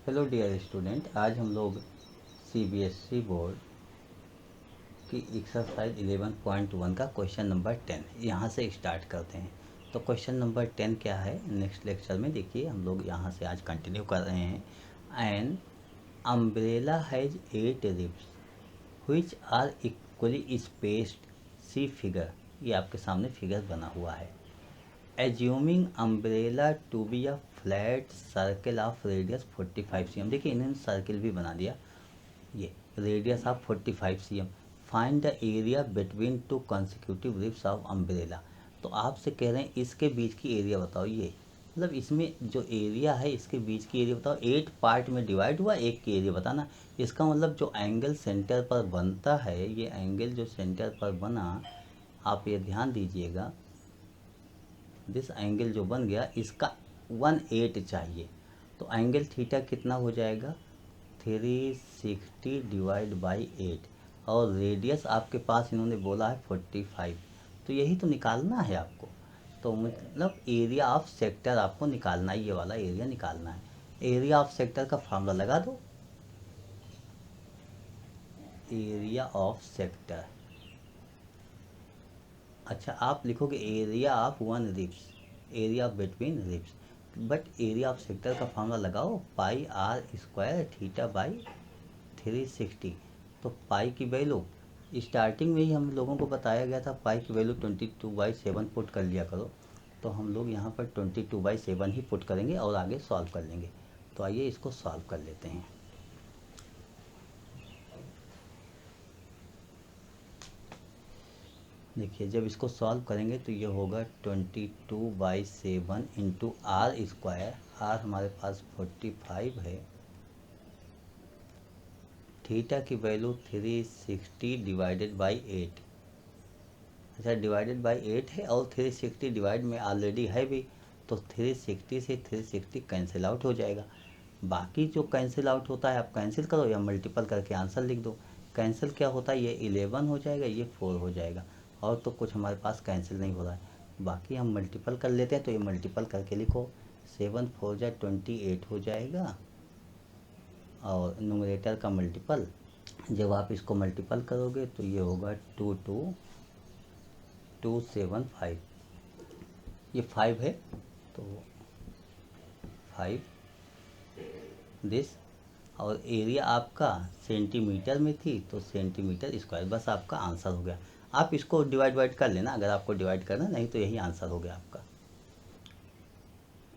Hello dear student, आज हम लोग सीबीएसई बोर्ड की एक्सरसाइज 11.1 का क्वेश्चन नंबर 10 यहाँ से स्टार्ट करते हैं। तो क्वेश्चन नंबर 10 क्या है, नेक्स्ट लेक्चर में देखिए हम लोग यहाँ से आज कंटिन्यू कर रहे हैं। An umbrella has 8 ribs which are equally spaced, see figure. ये आपके सामने फिगर बना हुआ है। Assuming umbrella to be a flat circle of radius 45 cm। देखिए इन्होंने सर्किल भी बना दिया। ये radius of 45 cm। Find the area between two consecutive ribs of umbrella. तो आपसे कह रहे हैं इसके बीच की एरिया बताओ। ये मतलब इसमें जो एरिया है इसके बीच की एरिया बताओ। 8 पार्ट में डिवाइड हुआ, एक की एरिया बताना। इसका मतलब जो एंगल सेंटर पर बनता है, ये एंगल जो सेंटर पर बना, आप ये ध्यान दीजिएगा, दिस एंगल जो बन गया इसका 1/8 चाहिए। तो एंगल थीटा कितना हो जाएगा, 360 डिवाइड बाई 8। और रेडियस आपके पास इन्होंने बोला है 45। तो यही तो निकालना है आपको। तो मतलब एरिया ऑफ सेक्टर आपको निकालना है, ये वाला एरिया निकालना है। एरिया ऑफ सेक्टर का फार्मूला लगा दो। एरिया ऑफ सेक्टर, अच्छा आप लिखोगे area of one ribs, area between ribs, but area of sector का फार्मूला लगाओ, पाई आर स्क्वायर थीटा बाई 360। तो पाई की वैल्यू स्टार्टिंग में ही हम लोगों को बताया गया था, पाई की वैल्यू 22/7 पुट कर लिया करो। तो हम लोग यहाँ पर 22/7 ही पुट करेंगे और आगे सॉल्व कर लेंगे। तो आइए इसको सॉल्व कर लेते हैं। देखिए जब इसको सॉल्व करेंगे तो ये होगा 22/7 इंटू आर स्क्वायर। आर हमारे पास 45 है, थीटा की वैल्यू 360 डिवाइडेड बाई 8। अच्छा डिवाइडेड बाई 8 है और 360 डिवाइड में ऑलरेडी है भी, तो 360 से 360 कैंसिल आउट हो जाएगा। बाकी जो कैंसिल आउट होता है आप कैंसिल करो या मल्टीपल करके आंसर लिख दो। कैंसिल क्या होता है, ये 11 हो जाएगा, ये 4 हो जाएगा, और तो कुछ हमारे पास कैंसिल नहीं हो रहा है। बाकी हम मल्टीपल कर लेते हैं, तो ये मल्टीपल करके लिखो। 7 4 जा 28 हो जाएगा, और न्यूमरेटर का मल्टीपल जब आप इसको मल्टीपल करोगे तो ये होगा 22275। ये 5 है तो 5 दिस। और एरिया आपका सेंटीमीटर में थी तो सेंटीमीटर स्क्वायर, बस आपका आंसर हो गया। आप इसको डिवाइड कर लेना अगर आपको डिवाइड करना, नहीं तो यही आंसर हो गया आपका।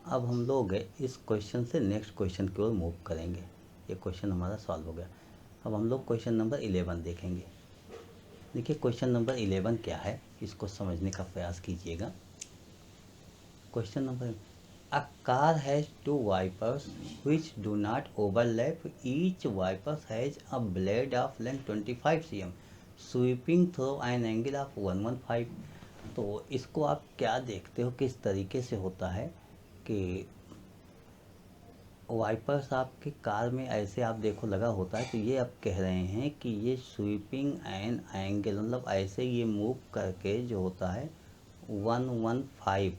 अब हम लोग इस क्वेश्चन से नेक्स्ट क्वेश्चन की ओर मूव करेंगे। ये क्वेश्चन हमारा सॉल्व हो गया। अब हम लोग क्वेश्चन नंबर 11 देखेंगे। देखिए क्वेश्चन नंबर 11 क्या है, इसको समझने का प्रयास कीजिएगा। Question number, a car has two wipers which do not overlap. Each wiper has a blade of length 25 cm sweeping through an angle of 115। तो इसको आप क्या देखते हो किस तरीके से होता है कि वाइपर्स आपके कार में ऐसे आप देखो लगा होता है, तो ये आप कह रहे हैं कि ये स्वीपिंग एन एंगल, मतलब ऐसे ये मूव करके जो होता है 115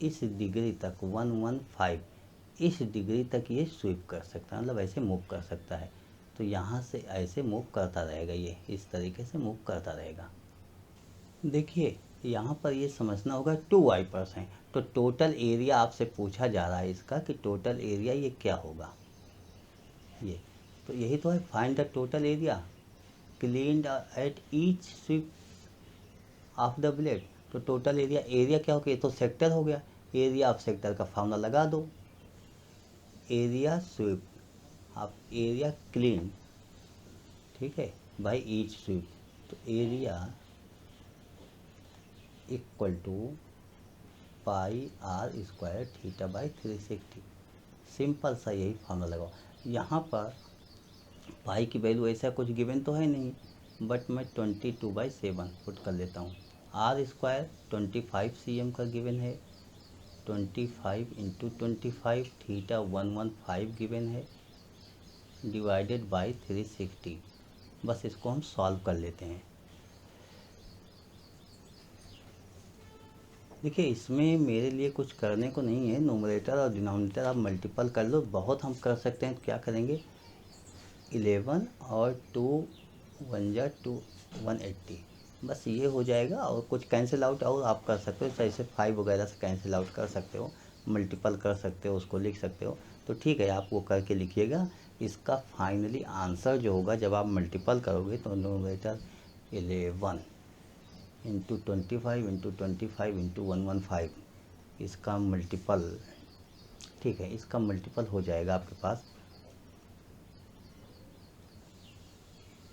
इस डिग्री तक, 115 इस डिग्री तक ये स्वीप कर सकता है, मतलब ऐसे मूव कर सकता है। तो यहाँ से ऐसे मूव करता रहेगा, ये इस तरीके से मूव करता रहेगा। देखिए यहाँ पर ये समझना होगा, टू वाइपर्स हैं तो टोटल एरिया आपसे पूछा जा रहा है इसका कि टोटल एरिया ये क्या होगा। ये तो यही तो है, find the total area cleaned at each sweep of the blade. तो टोटल एरिया, एरिया क्या हो गया, ये तो सेक्टर हो गया। एरिया ऑफ सेक्टर का फार्मूला लगा दो, एरिया स्वीप, आप एरिया क्लीन, ठीक है, बाई ईच स्वीप। तो area equal to pi r square theta by 360। Simple सा यही फार्मूला लगाओ। यहाँ पर पाई की वैल्यू ऐसा कुछ गिवन तो है नहीं, बट मैं 22/7 पुट कर लेता हूँ। आर स्क्वायर 25 cm का गिवन है, 25 इंटू 25 थीटा 115 गिवन है, डिवाइडेड बाई 360। बस इसको हम सॉल्व कर लेते हैं। देखिए इसमें मेरे लिए कुछ करने को नहीं है, नोमरेटर और डिनोमिनेटर आप मल्टीपल कर लो, बहुत हम कर सकते हैं। तो क्या करेंगे, 11 और 2 1 जा 2 180, बस ये हो जाएगा। और कुछ कैंसिल आउट और आप कर सकते हो, जैसे 5 वगैरह से कैंसिल आउट कर सकते हो, मल्टीपल कर सकते हो, उसको लिख सकते हो। तो ठीक है, आप वो करके लिखिएगा। इसका फाइनली आंसर जो होगा जब आप मल्टीपल करोगे तो नोमरेटर 11 इंटू 25 इंटू 25 इंटू 115, इसका मल्टीपल, ठीक है, इसका मल्टीपल हो जाएगा आपके पास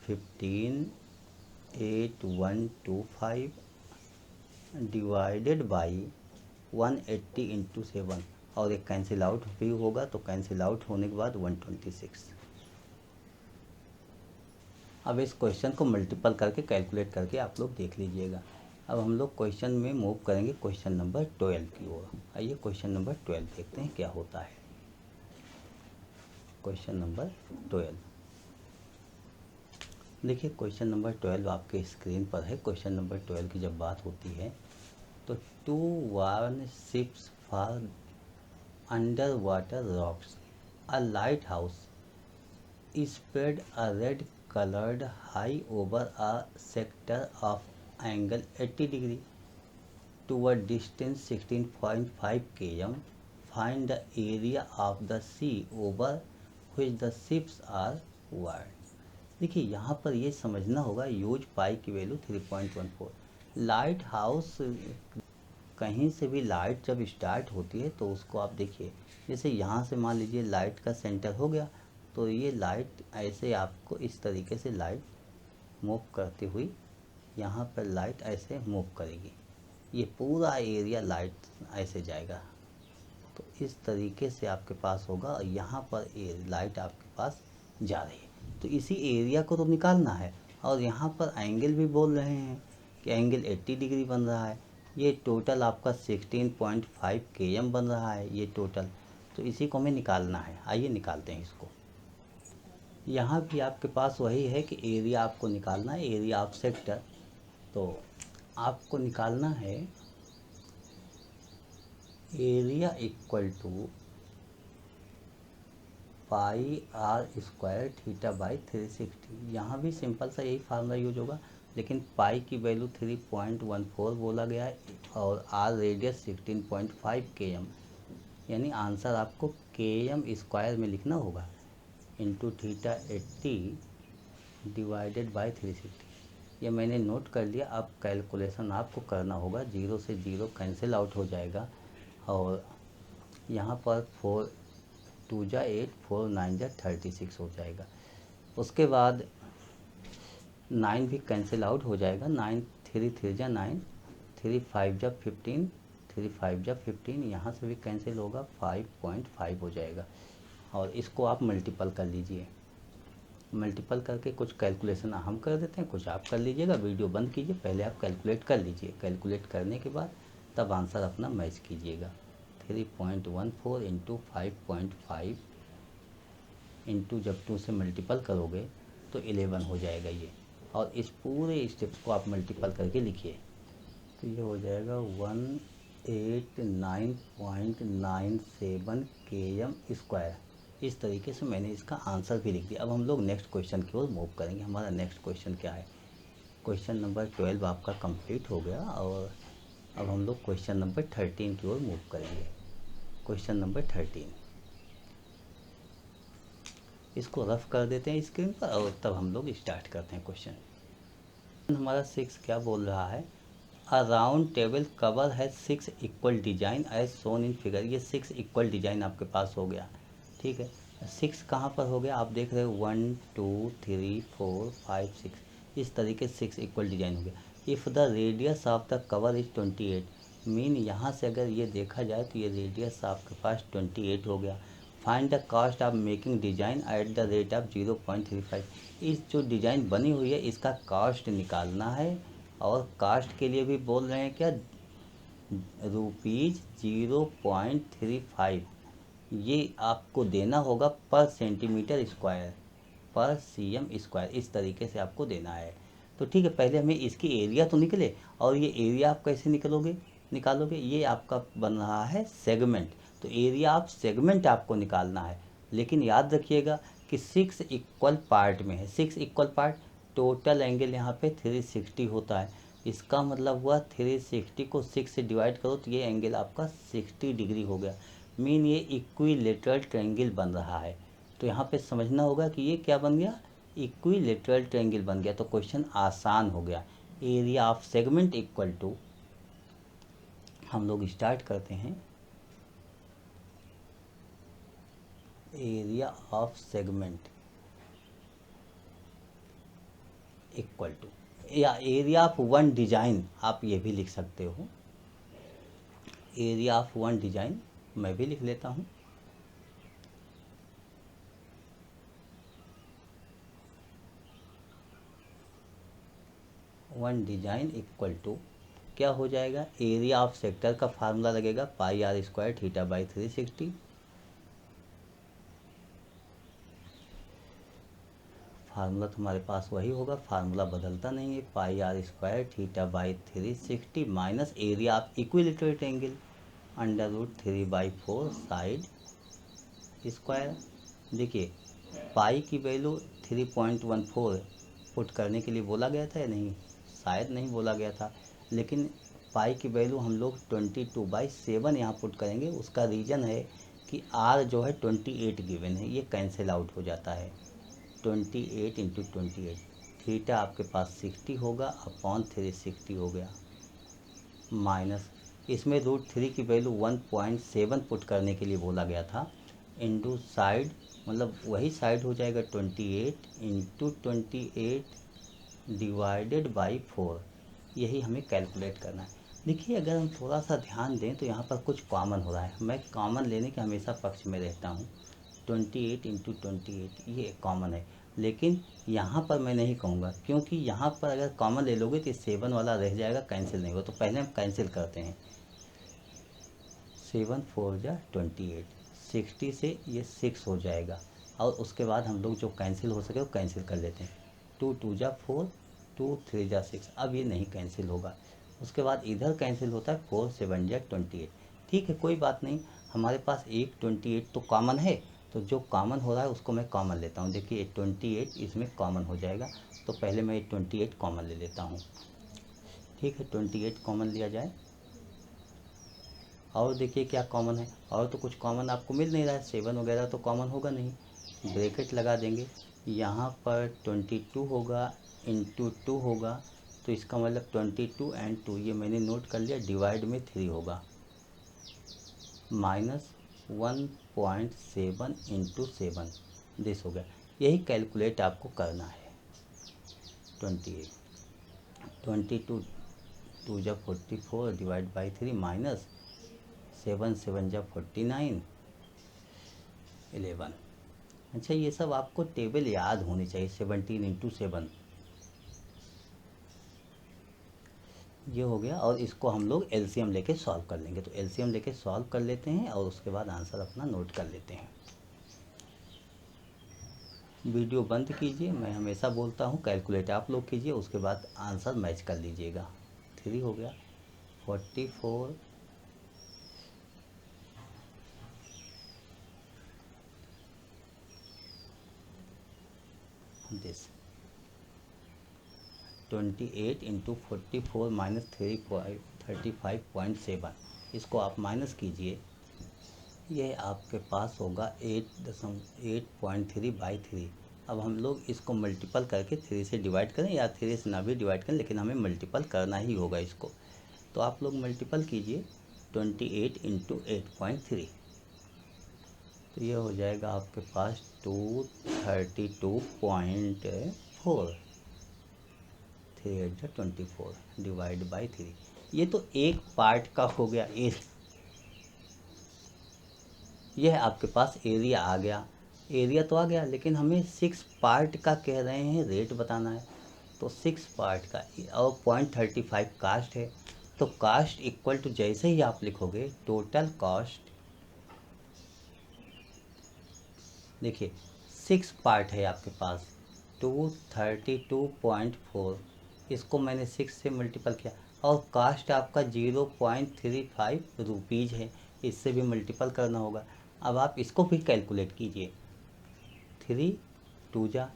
158125 डिवाइडेड बाई 180 इंटू 7, और एक कैंसिल आउट भी होगा, तो कैंसिल आउट होने के बाद 126। अब इस क्वेश्चन को मल्टीपल करके कैलकुलेट करके आप लोग देख लीजिएगा। अब हम लोग क्वेश्चन में मूव करेंगे क्वेश्चन नंबर 12 की ओर। आइए क्वेश्चन नंबर 12 देखते हैं क्या होता है। क्वेश्चन नंबर 12, देखिए क्वेश्चन नंबर 12 आपके स्क्रीन पर है। क्वेश्चन नंबर 12 की जब बात होती है तो 2 warn ships for under water rocks a lighthouse spread a red colored high over a sector of angle 80 degree to a distance 16.5 km. Find the area of the sea over which the ships are moored. देखिए यहाँ पर ये समझना होगा, use पाई की value 3.14। Light house, कहीं से भी लाइट जब स्टार्ट होती है तो उसको आप देखिए, जैसे यहाँ से मान लीजिए लाइट का सेंटर हो गया, तो ये लाइट ऐसे आपको इस तरीके से लाइट मूव करती हुई यहाँ पर लाइट ऐसे मूव करेगी, ये पूरा एरिया लाइट ऐसे जाएगा। तो इस तरीके से आपके पास होगा, और यहाँ पर लाइट आपके पास जा रही है, तो इसी एरिया को तो निकालना है। और यहाँ पर एंगल भी बोल रहे हैं कि एंगल 80 डिग्री बन रहा है, ये टोटल आपका 16.5 km बन रहा है ये टोटल, तो इसी को हमें निकालना है। आइए निकालते हैं इसको। यहाँ भी आपके पास वही है कि एरिया आपको निकालना है, एरिया ऑफ सेक्टर। तो आपको निकालना है area equal to pi r square theta by 360। यहाँ भी सिंपल सा यही फार्मूला यूज होगा, लेकिन पाई की वैल्यू 3.14 बोला गया है और आर रेडियस 16.5 km, यानी आंसर आपको km स्क्वायर में लिखना होगा इंटू थीटा 80 डिवाइडेड बाई 360। ये मैंने नोट कर लिया। अब कैलकुलेशन आपको करना होगा, 0 से 0 कैंसिल आउट हो जाएगा, और यहाँ पर 4 2 जा 8 4 9 जा 36 हो जाएगा। उसके बाद 9 भी कैंसिल आउट हो जाएगा, 9 3 3 जा 9 3 5 जा 15 3 5 जा 15, यहाँ से भी कैंसिल होगा, 5.5 हो जाएगा। और इसको आप मल्टीपल कर लीजिए, मल्टीपल करके कुछ कैलकुलेशन हम कर देते हैं, कुछ आप कर लीजिएगा। वीडियो बंद कीजिए, पहले आप कैलकुलेट कर लीजिए, कैलकुलेट करने के बाद तब आंसर अपना मैच कीजिएगा। 3.14 इंटू 5.5 इंटू जब 2 से मल्टीपल करोगे तो 11 हो जाएगा ये। और इस पूरे स्टेप्स को आप मल्टीपल करके लिखिए, तो ये हो जाएगा 189.97 km स्क्वायर। इस तरीके से मैंने इसका आंसर भी लिख दिया। अब हम लोग नेक्स्ट क्वेश्चन की ओर मूव करेंगे। हमारा नेक्स्ट क्वेश्चन क्या है, क्वेश्चन नंबर 12 आपका कंप्लीट हो गया, और अब हम लोग क्वेश्चन नंबर 13 की ओर मूव करेंगे। क्वेश्चन नंबर 13, इसको रफ कर देते हैं स्क्रीन पर, और तब हम लोग स्टार्ट करते हैं क्वेश्चन। हमारा 6 क्या बोल रहा है, अ राउंड टेबल कवर है 6 equal design as shown in figure. ये 6 इक्वल डिजाइन आपके पास हो गया, ठीक है। 6 कहाँ पर हो गया, आप देख रहे हो 1 2 3 4 5 6, इस तरीके से 6 इक्वल डिजाइन हो गया। If the radius of the cover is 28, mean यहाँ से अगर ये देखा जाए तो ये रेडियस आपके पास 28 हो गया। Find the cost of making design at the rate of 0.35। इस जो डिज़ाइन बनी हुई है इसका कॉस्ट निकालना है, और कास्ट के लिए भी बोल रहे हैं क्या, ₹0.35 ये आपको देना होगा पर सेंटीमीटर स्क्वायर, पर cm स्क्वायर, इस तरीके से आपको देना है। तो ठीक है, पहले हमें इसकी एरिया तो निकले, और ये एरिया आप कैसे निकलोगे, निकालोगे, ये आपका बन रहा है सेगमेंट। तो एरिया ऑफ सेगमेंट आपको निकालना है। लेकिन याद रखिएगा कि 6 इक्वल पार्ट में है, 6 इक्वल पार्ट, टोटल एंगल यहाँ पे 360 होता है। इसका मतलब हुआ 360 को 6 से डिवाइड करो तो ये एंगल आपका 60 डिग्री हो गया। मीन ये इक्विलेटरल ट्रायंगल बन रहा है। तो यहाँ पे समझना होगा कि ये क्या बन गया, इक्विलेटरल ट्रायंगल बन गया। तो क्वेश्चन आसान हो गया। Area of segment equal to, हम लोग स्टार्ट करते हैं, area of segment equal to, या एरिया ऑफ वन डिजाइन आप ये भी लिख सकते हो। एरिया ऑफ वन डिजाइन मैं भी लिख लेता हूँ। वन डिजाइन इक्वल टू क्या हो जाएगा, एरिया ऑफ सेक्टर का फार्मूला लगेगा pi r square theta by 360। Formula तो हमारे पास वही होगा, फार्मूला बदलता नहीं है, pi r square theta by 360 minus area of equilateral triangle under root 3/4 side square. देखिए पाई की वैल्यू 3.14 पुट करने के लिए बोला गया था या नहीं, शायद नहीं बोला गया था, लेकिन पाई की वैल्यू हम लोग 22/7 यहाँ पुट करेंगे। उसका रीज़न है कि आर जो है 28 गिवन है, ये कैंसिल आउट हो जाता है। 28 इंटू 28, थीटा आपके पास 60 होगा अपॉन 360 हो गया, माइनस इसमें √3 की वैल्यू 1.7 पुट करने के लिए बोला गया था, इंटू साइड मतलब वही साइड हो जाएगा 28 इंटू 28 डिवाइडेड बाई 4। यही हमें कैलकुलेट करना है। देखिए अगर हम थोड़ा सा ध्यान दें तो यहाँ पर कुछ कॉमन हो रहा है। मैं कॉमन लेने के हमेशा पक्ष में रहता हूँ। 28 इंटू 28 ये कॉमन है, लेकिन यहाँ पर मैं नहीं कहूँगा, क्योंकि यहाँ पर अगर कॉमन ले लोगे तो 7 वाला रह जाएगा, कैंसिल नहीं होगा। तो पहले हम कैंसिल करते हैं। 7 4 जा 28, 60 से ये 6 हो जाएगा, और उसके बाद हम लोग जो कैंसिल हो सके वो कैंसिल कर लेते हैं। 2 2 जा 4, 2 3 जा 6, अब ये नहीं कैंसिल होगा। उसके बाद इधर कैंसिल होता है, 4 7 जा 28। ठीक है, कोई बात नहीं, हमारे पास एक 28 तो कॉमन है, तो जो कॉमन हो रहा है उसको मैं कॉमन लेता हूँ। देखिए 28 इसमें कॉमन हो जाएगा, तो पहले मैं 28 कॉमन ले लेता हूँ। ठीक है, 28 कॉमन लिया जाए। और देखिए क्या कॉमन है, और तो कुछ कॉमन आपको मिल नहीं रहा है, 7 वगैरह तो कॉमन होगा नहीं। ब्रैकेट लगा देंगे, यहाँ पर 22 होगा इंटू 2 होगा, तो इसका मतलब 22 एंड 2 ये मैंने नोट कर लिया, डिवाइड में 3 होगा, माइनस 1.7 इंटू 7 दिस हो गया। यही कैलकुलेट आपको करना है। 22 2 जा 44 डिवाइड बाई 3 माइनस 7 7 जा 49 11। अच्छा ये सब आपको टेबल याद होनी चाहिए। 17 इंटू 7 ये हो गया, और इसको हम लोग एलसीएम लेके सॉल्व कर लेंगे। तो एलसीएम लेके सॉल्व कर लेते हैं और उसके बाद आंसर अपना नोट कर लेते हैं। वीडियो बंद कीजिए, मैं हमेशा बोलता हूँ कैलकुलेट आप लोग कीजिए, उसके बाद आंसर मैच कर लीजिएगा। 3 हो गया, 44 दिस 28 इंटू 44 माइनस 35.7, इसको आप माइनस कीजिए, ये आपके पास होगा 8.3/3। अब हम लोग इसको मल्टीपल करके 3 से डिवाइड करें, या 3 से ना भी डिवाइड करें, लेकिन हमें मल्टीपल करना ही होगा इसको। तो आप लोग मल्टीपल कीजिए 28 इंटू 8.3, तो ये हो जाएगा आपके पास 232.4, 3 8 जा 24 डिवाइड बाई 3। ये तो एक पार्ट का हो गया। यह आपके पास एरिया आ गया, एरिया तो आ गया, लेकिन हमें 6 पार्ट का कह रहे हैं, रेट बताना है। तो 6 पार्ट का और 0.35 कास्ट है, तो कास्ट इक्वल टू जैसे ही आप लिखोगे टोटल कॉस्ट। देखिए 6 पार्ट है आपके पास, 232.4, इसको मैंने 6 से मल्टीपल किया, और कास्ट आपका 0.35 रुपीज़ है, इससे भी मल्टीपल करना होगा। अब आप इसको भी कैलकुलेट कीजिए, 3 2 जा,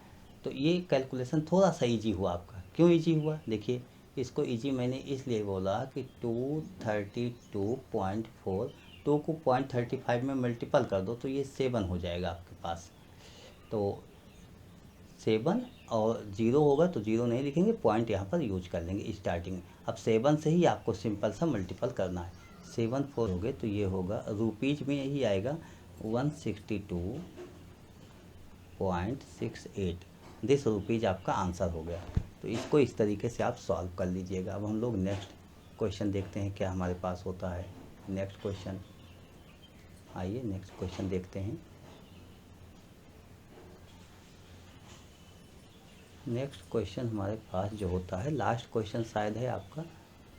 तो ये कैलकुलेशन थोड़ा सा इजी हुआ आपका। क्यों इजी हुआ? देखिए, इसको इजी मैंने इसलिए बोला कि 232.4, 2 को 0.35 में मल्टीपल कर दो तो ये 7 हो जाएगा आपके पास। तो 7 और 0 होगा तो 0 नहीं लिखेंगे, पॉइंट यहाँ पर यूज कर लेंगे स्टार्टिंग में। अब 7 से ही आपको सिंपल सा मल्टीपल करना है। 7 4 हो गए तो ये होगा रुपीज़ में यही आएगा 162.68, दिस रुपीज़ आपका आंसर हो गया। तो इसको इस तरीके से आप सॉल्व कर लीजिएगा। अब हम लोग नेक्स्ट क्वेश्चन देखते हैं क्या हमारे पास होता है। नेक्स्ट क्वेश्चन, आइए नेक्स्ट क्वेश्चन देखते हैं। नेक्स्ट क्वेश्चन हमारे पास जो होता है, लास्ट क्वेश्चन शायद है आपका,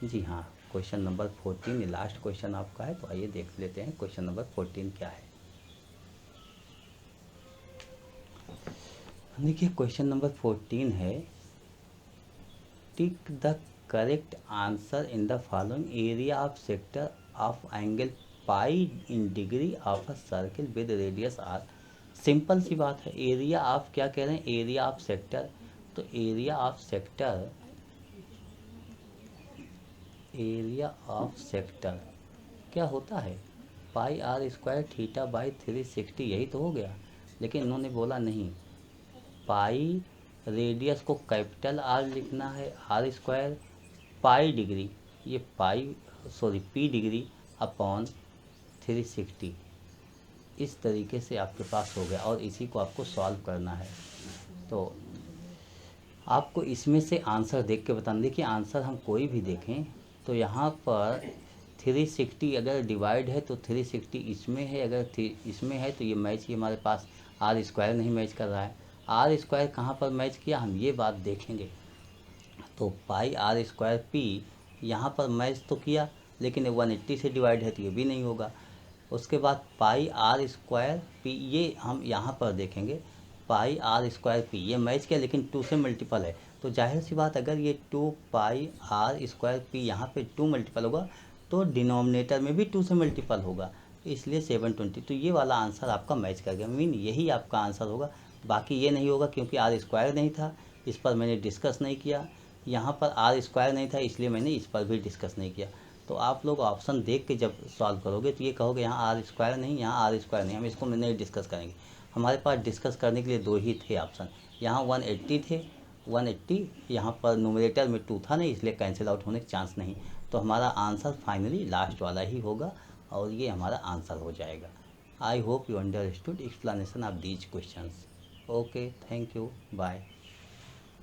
जी हाँ, क्वेश्चन नंबर 14 लास्ट क्वेश्चन आपका है। तो आइए देख लेते हैं क्वेश्चन नंबर 14 क्या है। देखिए क्वेश्चन नंबर 14 है, tick the correct answer in the following area of sector of angle pi in degree of a circle with radius R. Simple सी बात है, एरिया ऑफ क्या कह रहे हैं, एरिया ऑफ सेक्टर। तो area of sector, area of sector क्या होता है, pi r square theta by 360, यही तो हो गया। लेकिन इन्होंने बोला नहीं, पाई रेडियस को कैपिटल आर लिखना है, आर स्क्वायर पाई डिग्री, ये पाई सॉरी पी डिग्री अपॉन 360, इस तरीके से आपके पास हो गया और इसी को आपको सॉल्व करना है। तो आपको इसमें से आंसर देख के बताना। देखिए आंसर हम कोई भी देखें तो यहाँ पर 360 अगर डिवाइड है तो 360 इसमें है, अगर इसमें है तो ये मैच ही हमारे पास आर स्क्वायर नहीं मैच कर रहा है। आर स्क्वायर कहाँ पर मैच किया हम ये बात देखेंगे। तो पाई आर स्क्वायर पी यहाँ पर मैच तो किया, लेकिन 180 से डिवाइड है तो ये भी नहीं होगा। उसके बाद पाई आर स्क्वायर पी, ये हम यहाँ पर देखेंगे, पाई आर स्क्वायर पी ये मैच किया लेकिन 2 से मल्टीपल है। तो जाहिर सी बात, अगर ये 2 पाई आर स्क्वायर पी यहाँ पे 2 मल्टीपल होगा तो डिनोमिनेटर में भी 2 से मल्टीपल होगा, इसलिए 720। तो ये वाला आंसर आपका मैच कर गया, मीन यही आपका आंसर होगा। बाकी ये नहीं होगा क्योंकि आर स्क्वायर नहीं था, इस पर मैंने डिस्कस नहीं किया। यहाँ पर आर स्क्वायर नहीं था इसलिए मैंने इस पर भी डिस्कस नहीं किया। तो आप लोग ऑप्शन देख के जब सॉल्व करोगे तो ये कहोगे यहाँ आर स्क्वायर नहीं, यहाँ आर स्क्वायर नहीं, हम इसको नहीं डिस्कस करेंगे। हमारे पास डिस्कस करने के लिए 2 ही थे ऑप्शन, यहाँ 180 थे, 180 यहाँ पर न्यूमरेटर में 2 था नहीं, इसलिए कैंसिल आउट होने के चांस नहीं। तो हमारा आंसर फाइनली लास्ट वाला ही होगा और ये हमारा आंसर हो जाएगा। I hope you understood explanation of these questions. Okay, thank you, bye.